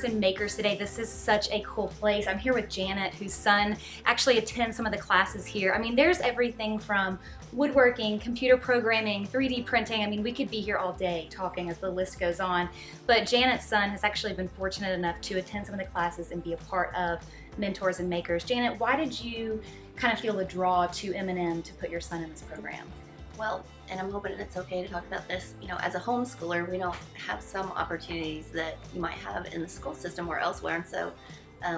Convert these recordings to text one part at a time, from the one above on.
and Makers today. This is such a cool place. I'm here with Janet, whose son actually attends some of the classes here. I mean, there's everything from woodworking, computer programming, 3D printing. I mean, we could be here all day talking as the list goes on. But Janet's son has actually been fortunate enough to attend some of the classes and be a part of Mentors and Makers. Janet, why did you kind of feel the draw to M&M to put your son in this program? Well, and I'm hoping it's okay to talk about this, as a homeschooler, we don't have some opportunities that you might have in the school system or elsewhere. And so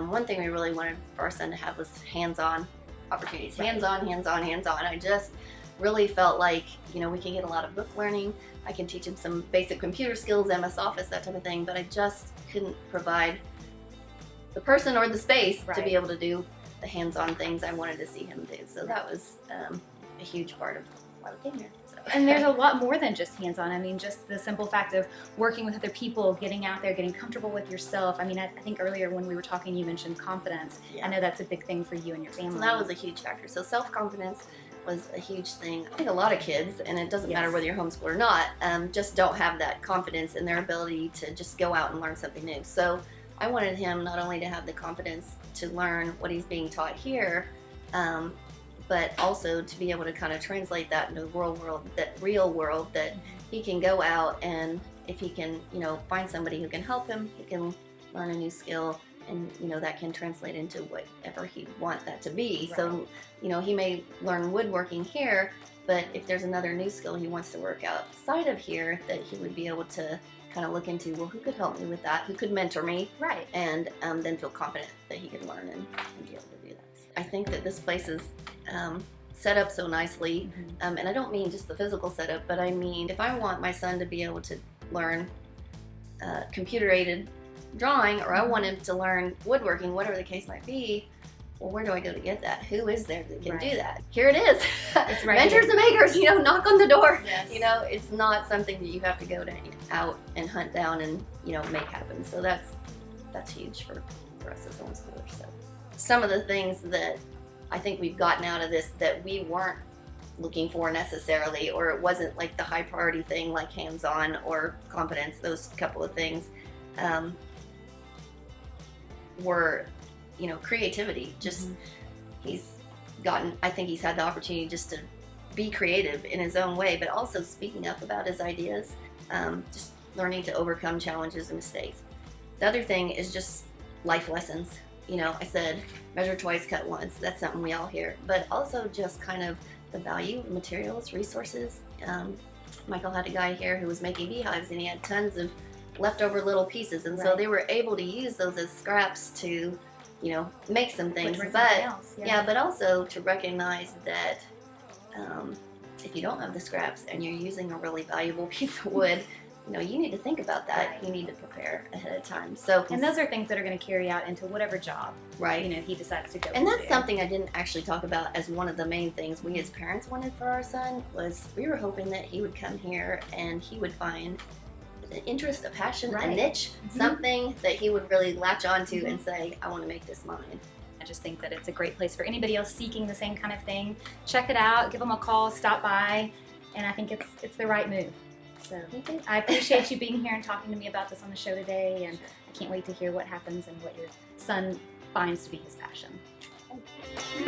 one thing we really wanted for our son to have was hands-on opportunities. Right. Hands-on, hands-on, hands-on. I just really felt like, we can get a lot of book learning. I can teach him some basic computer skills, MS Office, that type of thing, but I just couldn't provide the person or the space to be able to do the hands-on things I wanted to see him do. So that was a huge part of why we came here. So. And there's a lot more than just hands-on. I mean, just the simple fact of working with other people, getting out there, getting comfortable with yourself. I mean, I think earlier when we were talking, you mentioned confidence. Yeah. I know that's a big thing for you and your family. So that was a huge factor. So self-confidence was a huge thing. I think a lot of kids, and it doesn't matter whether you're homeschooled or not, just don't have that confidence in their ability to just go out and learn something new. So I wanted him not only to have the confidence to learn what he's being taught here, but also to be able to kind of translate that into the real world that he can go out, and if he can, find somebody who can help him, he can learn a new skill, and that can translate into whatever he'd want that to be. Right. So he may learn woodworking here, but if there's another new skill he wants to work outside of here, that he would be able to kind of look into, well, who could help me with that? Who could mentor me? Right. And then feel confident that he could learn and be able to do that. I think that this place is set up so nicely, and I don't mean just the physical setup, but I mean if I want my son to be able to learn computer-aided drawing, or I want him to learn woodworking, whatever the case might be, well, where do I go to get that? Who is there that can do that? Here it is. It's right Mentors and Makers, knock on the door. Yes. It's not something that you have to go out and hunt down and, make happen. So that's huge for us as homeschoolers. So some of the things that I think we've gotten out of this that we weren't looking for necessarily, or it wasn't like the high priority thing like hands-on or confidence, those couple of things, were creativity. Just I think he's had the opportunity just to be creative in his own way, but also speaking up about his ideas, just learning to overcome challenges and mistakes. The other thing is just life lessons. I said measure twice, cut once. That's something we all hear, but also just kind of the value of materials, resources. Michael had a guy here who was making beehives, and he had tons of leftover little pieces, and so they were able to use those as scraps to make some things, but also to recognize that if you don't have the scraps and you're using a really valuable piece of wood, you need to think about that. Right. You need to prepare ahead of time. And those are things that are going to carry out into whatever job he decides to go into. And that's something I didn't actually talk about as one of the main things we as parents wanted for our son, was we were hoping that he would come here and he would find an interest, a passion, a niche, something that he would really latch onto and say, I want to make this mine. I just think that it's a great place for anybody else seeking the same kind of thing. Check it out, give them a call, stop by, and I think it's the right move. So I appreciate you being here and talking to me about this on the show today, and I can't wait to hear what happens and what your son finds to be his passion. Thank you.